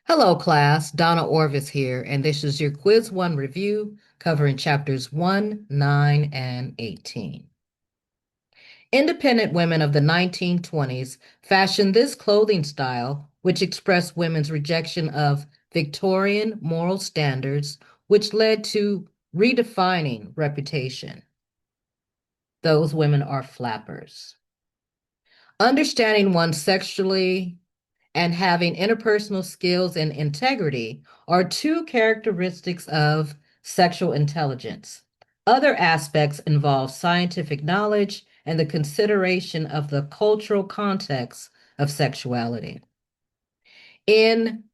Hello, class. Donna Orvis here, and this is your Quiz 1 review covering chapters 1, 9, and 18. Independent women of the 1920s fashioned this clothing style, which expressed women's rejection of Victorian moral standards, which led to redefining reputation. Those women are flappers. Understanding one's sexually and having interpersonal skills and integrity are two characteristics of sexual intelligence. Other aspects involve scientific knowledge and the consideration of the cultural context of sexuality. In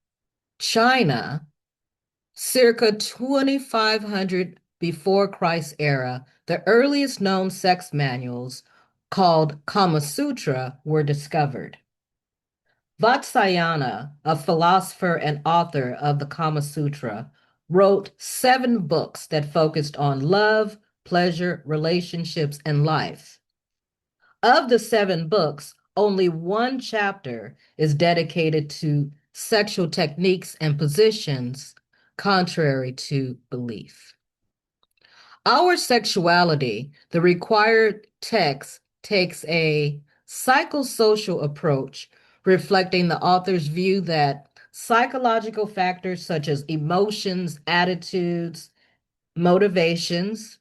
China, circa 2500 before Christ era, the earliest known sex manuals, called Kama Sutra, were discovered. Vatsyayana, a philosopher and author of the Kama Sutra, wrote 7 books that focused on love, pleasure, relationships, and life. Of the 7 books, only one chapter is dedicated to sexual techniques and positions, contrary to belief. Our Sexuality, the required text, takes a psychosocial approach, reflecting the author's view that psychological factors such as emotions, attitudes, motivations,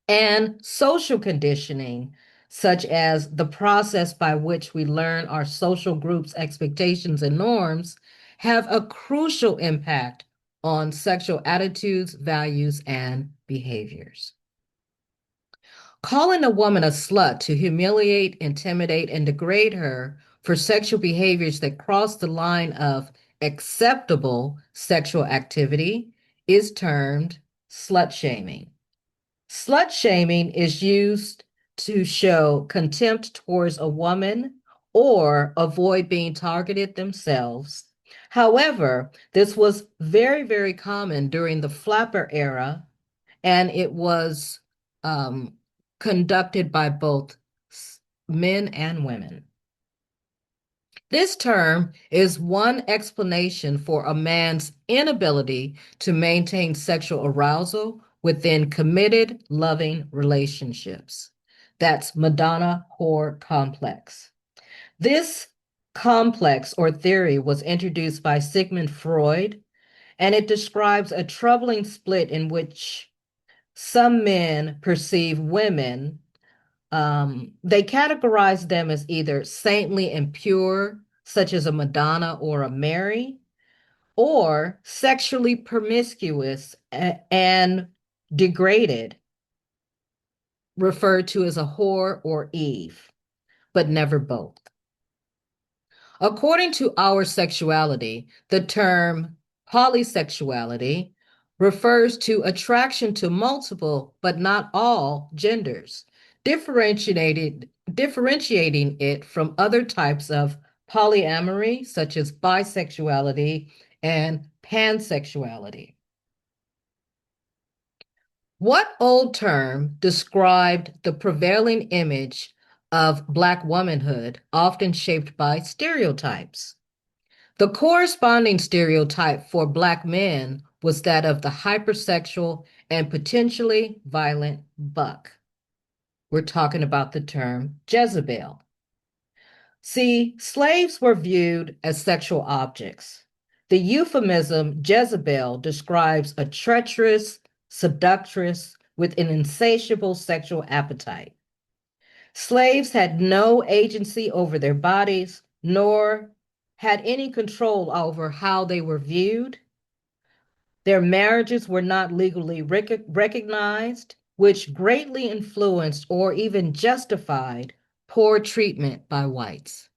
and social conditioning, such as the process by which we learn our social group's expectations and norms, have a crucial impact on sexual attitudes, values, and behaviors. Calling a woman a slut to humiliate, intimidate, and degrade her for sexual behaviors that cross the line of acceptable sexual activity is termed slut shaming. Slut shaming is used to show contempt towards a woman or avoid being targeted themselves. However, this was very, very common during the flapper era, and it was um, conducted by both men and women. This term is one explanation for a man's inability to maintain sexual arousal within committed, loving relationships. That's Madonna whore complex. This complex or theory was introduced by Sigmund Freud, and it describes a troubling split in which some men perceive women, they categorize them as either saintly and pure, such as a Madonna or a Mary, or sexually promiscuous and degraded, referred to as a whore or Eve, but never both. According to Our Sexuality, the term polysexuality refers to attraction to multiple, but not all, genders, differentiating it from other types of polyamory, such as bisexuality and pansexuality. What old term described the prevailing image of Black womanhood, often shaped by stereotypes? The corresponding stereotype for Black men was that of the hypersexual and potentially violent buck. We're talking about the term Jezebel. See, slaves were viewed as sexual objects. The euphemism Jezebel describes a treacherous seductress with an insatiable sexual appetite. Slaves had no agency over their bodies, nor had any control over how they were viewed. Their marriages were not legally recognized, which greatly influenced or even justified poor treatment by whites.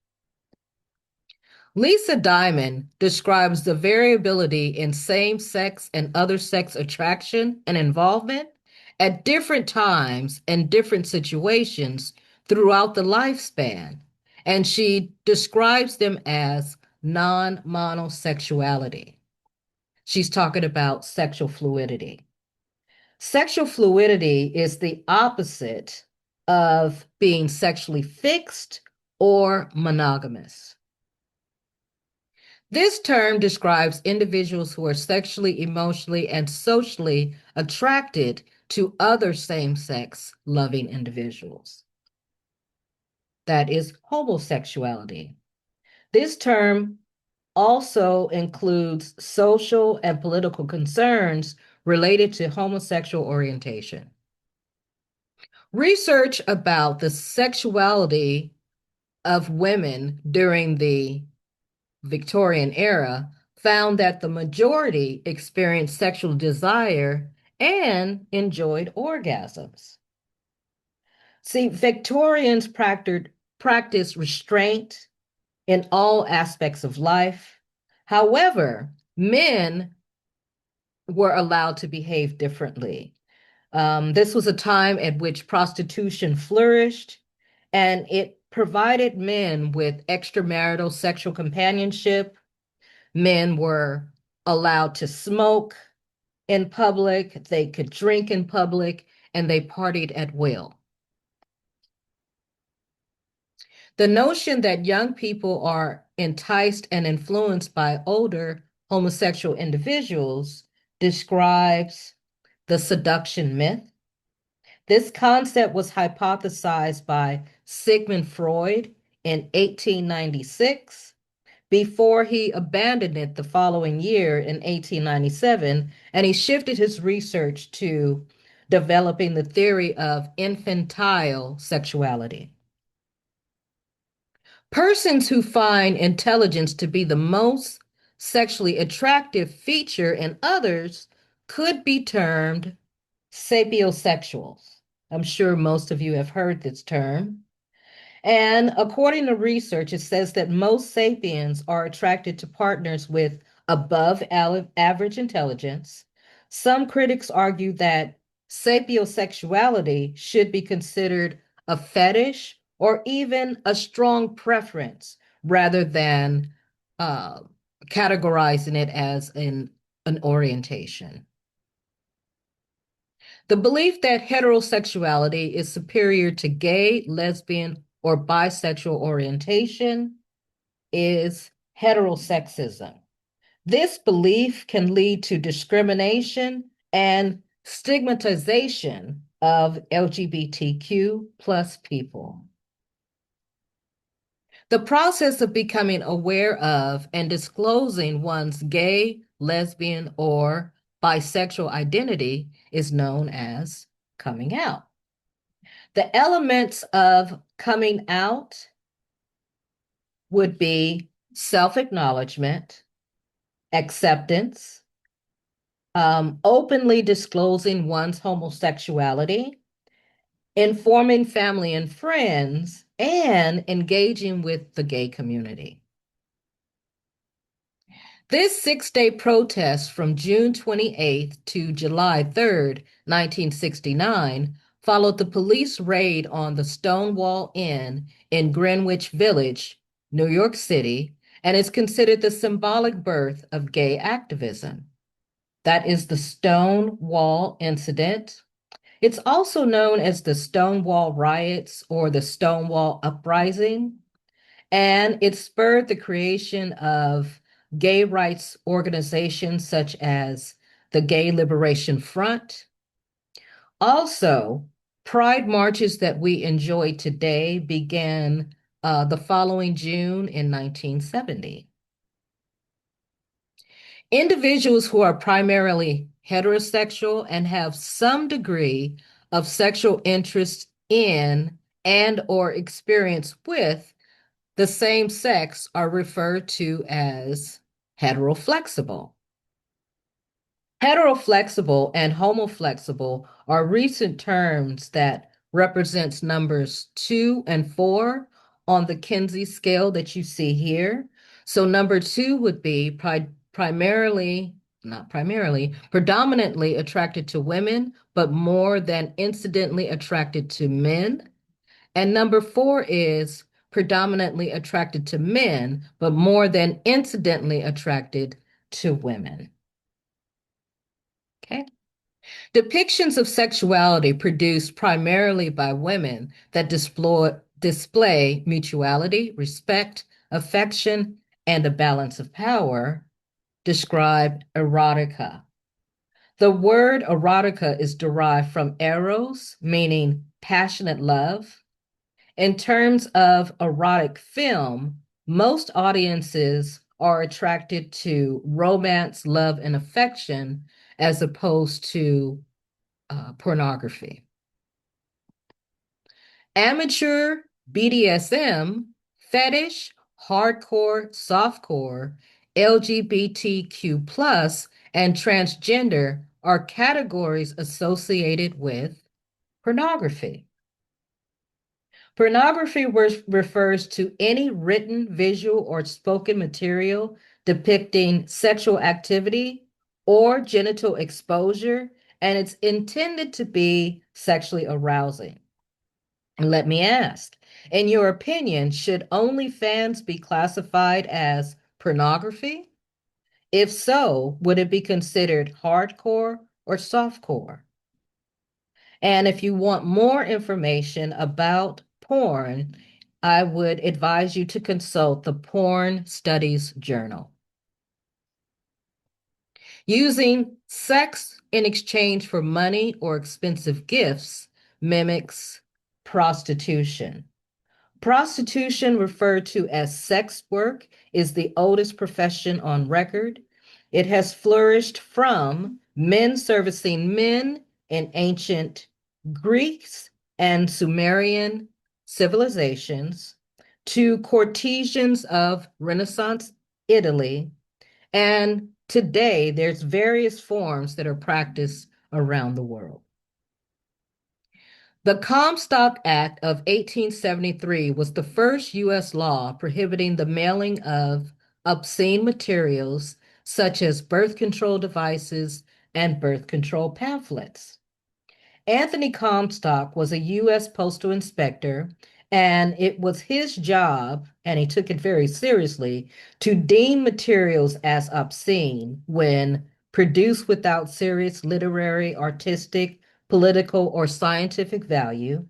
Lisa Diamond describes the variability in same-sex and other sex attraction and involvement at different times and different situations throughout the lifespan, and she describes them as non-monosexuality. She's talking about sexual fluidity. Sexual fluidity is the opposite of being sexually fixed or monogamous. This term describes individuals who are sexually, emotionally, and socially attracted to other same-sex loving individuals. That is homosexuality. This term also includes social and political concerns related to homosexual orientation. Research about the sexuality of women during the Victorian era found that the majority experienced sexual desire and enjoyed orgasms. See, Victorians practiced restraint in all aspects of life. However, men were allowed to behave differently. This was a time at which prostitution flourished, and it provided men with extramarital sexual companionship. Men were allowed to smoke in public, they could drink in public, and they partied at will. The notion that young people are enticed and influenced by older homosexual individuals describes the seduction myth. This concept was hypothesized by Sigmund Freud in 1896 before he abandoned it the following year in 1897, and he shifted his research to developing the theory of infantile sexuality. Persons who find intelligence to be the most sexually attractive feature in others could be termed sapiosexuals. I'm sure most of you have heard this term. And according to research, it says that most sapiens are attracted to partners with above average intelligence. Some critics argue that sapiosexuality should be considered a fetish or even a strong preference rather than uh, categorizing it as an orientation. The belief that heterosexuality is superior to gay, lesbian, or bisexual orientation is heterosexism. This belief can lead to discrimination and stigmatization of LGBTQ plus people. The process of becoming aware of and disclosing one's gay, lesbian, or bisexual identity is known as coming out. The elements of coming out would be self-acknowledgement, acceptance, openly disclosing one's homosexuality, informing family and friends, and engaging with the gay community. This six-day protest from June 28th to July 3rd, 1969, followed the police raid on the Stonewall Inn in Greenwich Village, New York City, and is considered the symbolic birth of gay activism. That is the Stonewall Incident. It's also known as the Stonewall Riots or the Stonewall Uprising, and it spurred the creation of gay rights organizations such as the Gay Liberation Front. Also, pride marches that we enjoy today began the following June in 1970. Individuals who are primarily heterosexual and have some degree of sexual interest in and or experience with the same sex are referred to as heteroflexible. Heteroflexible and homoflexible are recent terms that represents numbers 2 and 4 on the Kinsey scale that you see here. So number 2 would be predominantly attracted to women, but more than incidentally attracted to men. And number 4 is predominantly attracted to men, but more than incidentally attracted to women. Okay. Depictions of sexuality produced primarily by women that display mutuality, respect, affection, and a balance of power describe erotica. The word erotica is derived from eros, meaning passionate love. In terms of erotic film, most audiences are attracted to romance, love, and affection as opposed to pornography. Amateur BDSM, fetish, hardcore, softcore, LGBTQ+, and transgender are categories associated with pornography. Pornography refers to any written, visual, or spoken material depicting sexual activity or genital exposure, and it's intended to be sexually arousing. And let me ask, in your opinion, should OnlyFans be classified as pornography? If so, would it be considered hardcore or softcore? And if you want more information about porn, I would advise you to consult the Porn Studies Journal. Using sex in exchange for money or expensive gifts mimics prostitution. Prostitution, referred to as sex work, is the oldest profession on record. It has flourished from men servicing men in ancient Greece and Sumerian civilizations to courtesans of Renaissance Italy. And today, there's various forms that are practiced around the world. The Comstock Act of 1873 was the first U.S. law prohibiting the mailing of obscene materials such as birth control devices and birth control pamphlets. Anthony Comstock was a U.S. postal inspector, and it was his job, and he took it very seriously, to deem materials as obscene when produced without serious literary, artistic, political, or scientific value,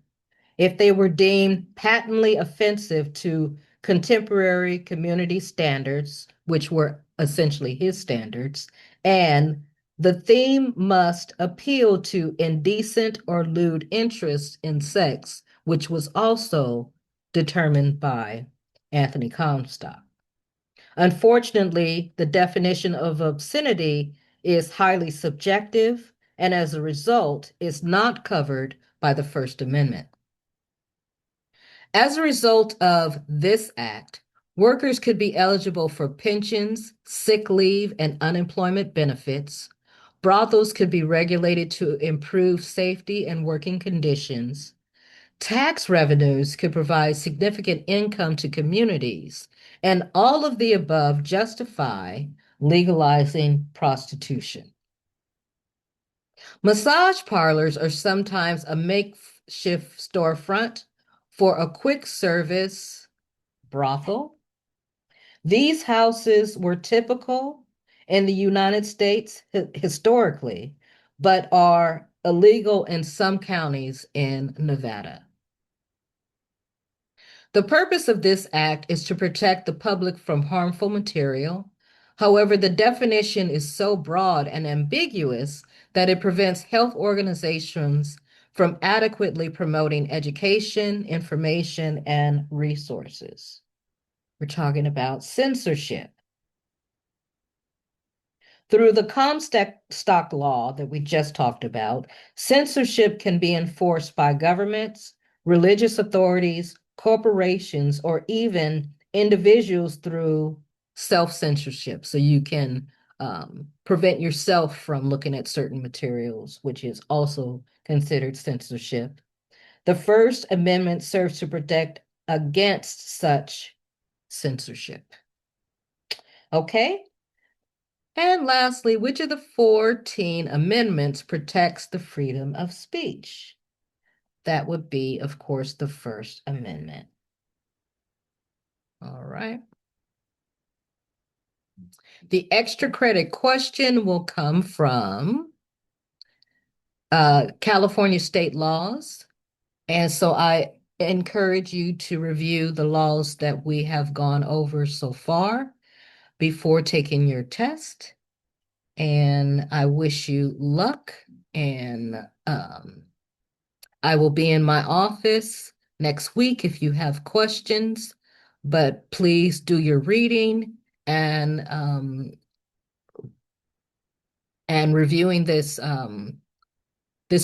if they were deemed patently offensive to contemporary community standards, which were essentially his standards, and the theme must appeal to indecent or lewd interest in sex, which was also determined by Anthony Comstock. Unfortunately, the definition of obscenity is highly subjective and as a result is not covered by the First Amendment. As a result of this act, workers could be eligible for pensions, sick leave, and unemployment benefits. Brothels could be regulated to improve safety and working conditions. Tax revenues could provide significant income to communities, and all of the above justify legalizing prostitution. Massage parlors are sometimes a makeshift storefront for a quick service brothel. These houses were typical in the United States historically, but are illegal in some counties in Nevada. The purpose of this act is to protect the public from harmful material. However, the definition is so broad and ambiguous that it prevents health organizations from adequately promoting education, information, and resources. We're talking about censorship. Through the Comstock law that we just talked about, censorship can be enforced by governments, religious authorities, corporations, or even individuals through self-censorship. So you can prevent yourself from looking at certain materials, which is also considered censorship. The First Amendment serves to protect against such censorship. Okay? And lastly, which of the 14 amendments protects the freedom of speech? That would be, of course, the First Amendment. All right. The extra credit question will come from California state laws. And so I encourage you to review the laws that we have gone over so far. before taking your test. And I wish you luck. And I will be in my office next week if you have questions, but please do your reading and reviewing this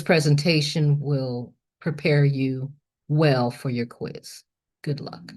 presentation will prepare you well for your quiz. Good luck.